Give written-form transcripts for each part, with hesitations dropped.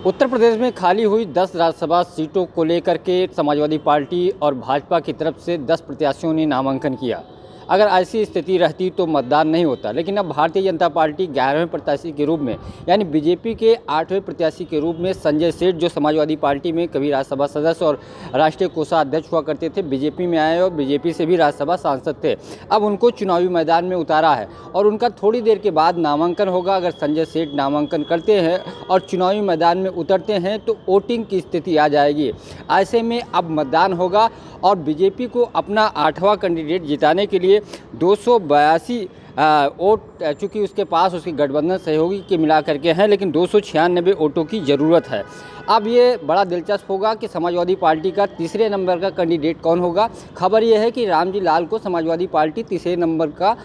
उत्तर प्रदेश में खाली हुई 10 राज्यसभा सीटों को लेकर के समाजवादी पार्टी और भाजपा की तरफ से 10 प्रत्याशियों ने नामांकन किया। अगर ऐसी स्थिति रहती तो मतदान नहीं होता, लेकिन अब भारतीय जनता पार्टी 11वें प्रत्याशी के रूप में यानी बीजेपी के 8वें प्रत्याशी के रूप में संजय सेठ, जो समाजवादी पार्टी में कभी राज्यसभा सदस्य और राष्ट्रीय कोषाध्यक्ष हुआ करते थे, बीजेपी में आए और बीजेपी से भी राज्यसभा सांसद थे, अब उनको चुनावी मैदान में उतारा है और उनका थोड़ी देर के बाद नामांकन होगा। अगर संजय सेठ नामांकन करते हैं और चुनावी मैदान में उतरते हैं तो वोटिंग की स्थिति आ जाएगी। ऐसे में अब मतदान होगा और बीजेपी को अपना 8वां कैंडिडेट जिताने के लिए 282 वोट, चूँकि उसके पास उसके गठबंधन सहयोगी के मिला करके हैं, लेकिन 296 वोटों की ज़रूरत है। अब ये बड़ा दिलचस्प होगा कि समाजवादी पार्टी का तीसरे नंबर का कैंडिडेट कौन होगा। खबर यह है कि रामजी लाल को समाजवादी पार्टी तीसरे नंबर का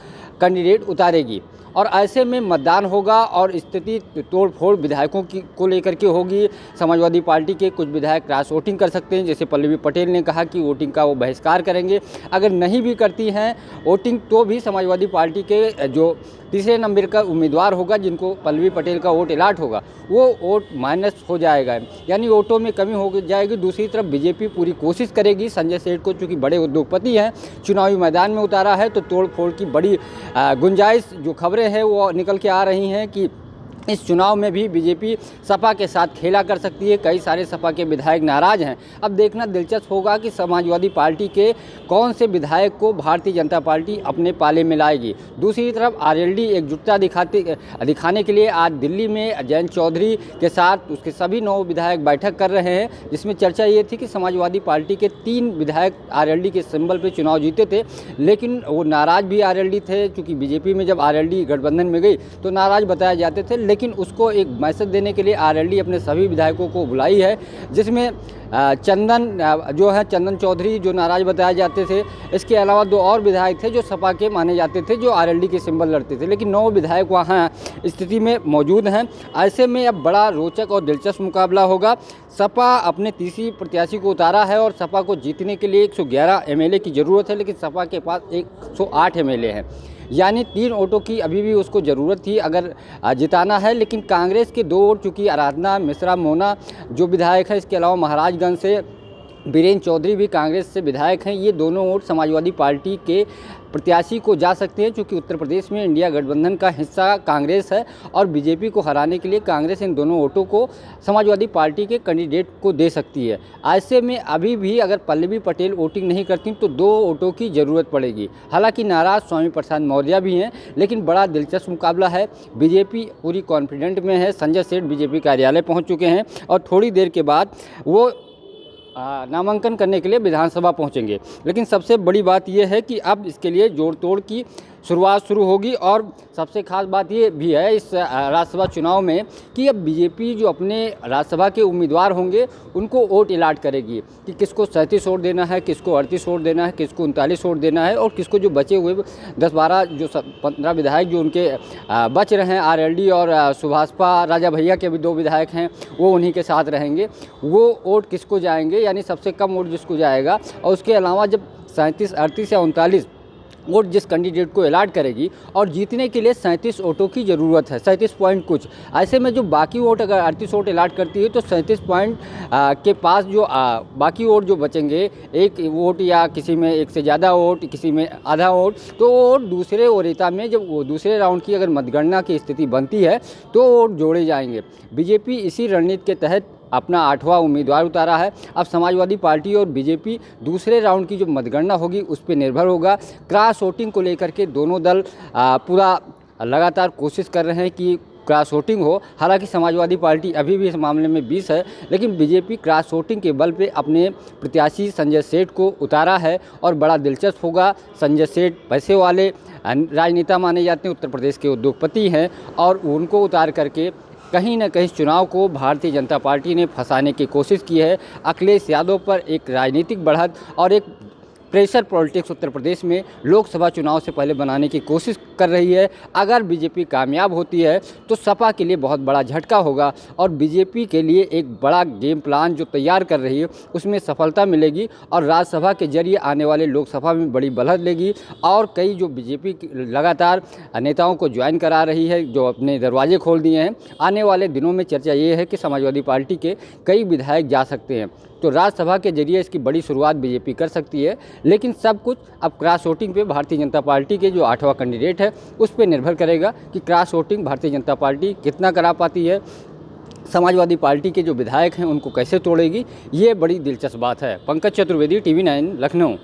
कैंडिडेट उतारेगी और ऐसे में मतदान होगा और स्थिति तोड़फोड़ विधायकों की को लेकर के होगी। समाजवादी पार्टी के कुछ विधायक क्रॉस वोटिंग कर सकते हैं, जैसे पल्लवी पटेल ने कहा कि वोटिंग का वो बहिष्कार करेंगे। अगर नहीं भी करती हैं वोटिंग तो भी समाजवादी पार्टी के जो तीसरे नंबर का उम्मीदवार होगा, जिनको पल्लवी पटेल का वोट अलाट होगा, वो वोट माइनस हो जाएगा, यानी वोटों में कमी हो जाएगी। दूसरी तरफ बीजेपी पूरी कोशिश करेगी। संजय सेठ को चूँकि बड़े उद्योगपति हैं, चुनावी मैदान में उतारा है, तो तोड़फोड़ की बड़ी गुंजाइश जो खबरें हैं वो निकल के आ रही हैं कि इस चुनाव में भी बीजेपी सपा के साथ खेला कर सकती है। कई सारे सपा के विधायक नाराज़ हैं। अब देखना दिलचस्प होगा कि समाजवादी पार्टी के कौन से विधायक को भारतीय जनता पार्टी अपने पाले में लाएगी। दूसरी तरफ आरएलडी एकजुटता दिखाने के लिए आज दिल्ली में जयंत चौधरी के साथ उसके सभी 9 विधायक बैठक कर रहे हैं, जिसमें चर्चा ये थी कि समाजवादी पार्टी के 3 विधायक आरएलडी के सिंबल पर चुनाव जीते थे, लेकिन वो नाराज़ भी आरएलडी थे। चूँकि बीजेपी में जब आरएलडी गठबंधन में गई तो नाराज़ बताए जाते थे, लेकिन उसको एक मैसेज देने के लिए आरएलडी अपने सभी विधायकों को बुलाई है, जिसमें चंदन चौधरी जो नाराज बताए जाते थे, इसके अलावा 2 और विधायक थे जो सपा के माने जाते थे, जो आरएलडी के सिंबल लड़ते थे, लेकिन 9 विधायक वहाँ स्थिति में मौजूद हैं। ऐसे में अब बड़ा रोचक और दिलचस्प मुकाबला होगा। सपा अपने तीसरी प्रत्याशी को उतारा है और सपा को जीतने के लिए 111 एमएलए की ज़रूरत है, लेकिन सपा के पास 108 एमएलए हैं, यानी 3 वोटों की अभी भी उसको ज़रूरत थी अगर जिताना है। लेकिन कांग्रेस के 2 वोट, चूँकि आराधना मिश्रा मोना जो विधायक है, इसके अलावा महाराजगंज से बीरेन चौधरी भी कांग्रेस से विधायक हैं, ये दोनों वोट समाजवादी पार्टी के प्रत्याशी को जा सकते हैं, क्योंकि उत्तर प्रदेश में इंडिया गठबंधन का हिस्सा कांग्रेस है और बीजेपी को हराने के लिए कांग्रेस इन दोनों वोटों को समाजवादी पार्टी के कैंडिडेट को दे सकती है। ऐसे में अभी भी अगर पल्लवी पटेल वोटिंग नहीं करती तो 2 वोटों की ज़रूरत पड़ेगी। हालांकि नाराज स्वामी प्रसाद मौर्य भी हैं, लेकिन बड़ा दिलचस्प मुकाबला है। बीजेपी पूरी कॉन्फिडेंट में है। संजय सेठ बीजेपी कार्यालय पहुँच चुके हैं और थोड़ी देर के बाद वो नामांकन करने के लिए विधानसभा पहुंचेंगे। लेकिन सबसे बड़ी बात यह है कि अब इसके लिए जोड़ तोड़ की शुरुआत शुरू होगी और सबसे खास बात ये भी है इस राज्यसभा चुनाव में कि अब बीजेपी जो अपने राज्यसभा के उम्मीदवार होंगे उनको वोट अलाट करेगी कि किसको 37 वोट देना है, किसको 38 वोट देना है, किसको 39 वोट देना है और किसको जो बचे हुए 10-12 जो 15 विधायक जो उनके बच रहे हैं, आरएलडी और सुभाषपा राजा भैया के भी 2 विधायक हैं, वो उन्हीं के साथ रहेंगे। वो वोट किसको जाएंगे, यानी सबसे कम वोट जिसको जाएगा, और उसके अलावा जब 37, 38 या 39 वोट जिस कैंडिडेट को अलाट करेगी और जीतने के लिए 37 वोटों की ज़रूरत है, 37 पॉइंट कुछ। ऐसे में जो बाकी वोट अगर 38 वोट अलाट करती है तो 37 पॉइंट के पास जो बाकी वोट जो बचेंगे, 1 वोट या किसी में 1 से ज़्यादा वोट, किसी में आधा वोट, तो वोट दूसरे वरीयता में जब वो दूसरे राउंड की अगर मतगणना की स्थिति बनती है तो वोट जोड़े जाएंगे। बीजेपी इसी रणनीति के तहत अपना 8वां उम्मीदवार उतारा है। अब समाजवादी पार्टी और बीजेपी दूसरे राउंड की जो मतगणना होगी उस पर निर्भर होगा। क्रॉस वोटिंग को लेकर के दोनों दल पूरा लगातार कोशिश कर रहे हैं कि क्रॉस वोटिंग हो। हालांकि समाजवादी पार्टी अभी भी इस मामले में 20 है, लेकिन बीजेपी क्रॉस वोटिंग के बल पे अपने प्रत्याशी संजय सेठ को उतारा है और बड़ा दिलचस्प होगा। संजय सेठ पैसे वाले राजनेता माने जाते हैं, उत्तर प्रदेश के उद्योगपति हैं और उनको उतार करके कहीं न कहीं चुनाव को भारतीय जनता पार्टी ने फंसाने की कोशिश की है। अखिलेश यादव पर एक राजनीतिक बढ़त और एक प्रेशर पॉलिटिक्स उत्तर प्रदेश में लोकसभा चुनाव से पहले बनाने की कोशिश कर रही है। अगर बीजेपी कामयाब होती है तो सपा के लिए बहुत बड़ा झटका होगा और बीजेपी के लिए एक बड़ा गेम प्लान जो तैयार कर रही है उसमें सफलता मिलेगी और राज्यसभा के जरिए आने वाले लोकसभा में बड़ी बढ़त लेगी। और कई जो बीजेपी लगातार नेताओं को ज्वाइन करा रही है, जो अपने दरवाजे खोल दिए हैं, आने वाले दिनों में चर्चा ये है कि समाजवादी पार्टी के कई विधायक जा सकते हैं। तो राज्यसभा के जरिए इसकी बड़ी शुरुआत बीजेपी कर सकती है। लेकिन सब कुछ अब क्रॉस वोटिंग पे भारतीय जनता पार्टी के जो 8वां कैंडिडेट है उस पर निर्भर करेगा कि cross voting Bharatiya Janata party कितना करा पाती है, समाजवादी पार्टी के जो विधायक हैं उनको कैसे तोड़ेगी। ये बड़ी दिलचस्प बात है। पंकज चतुर्वेदी, TV9 लखनऊ।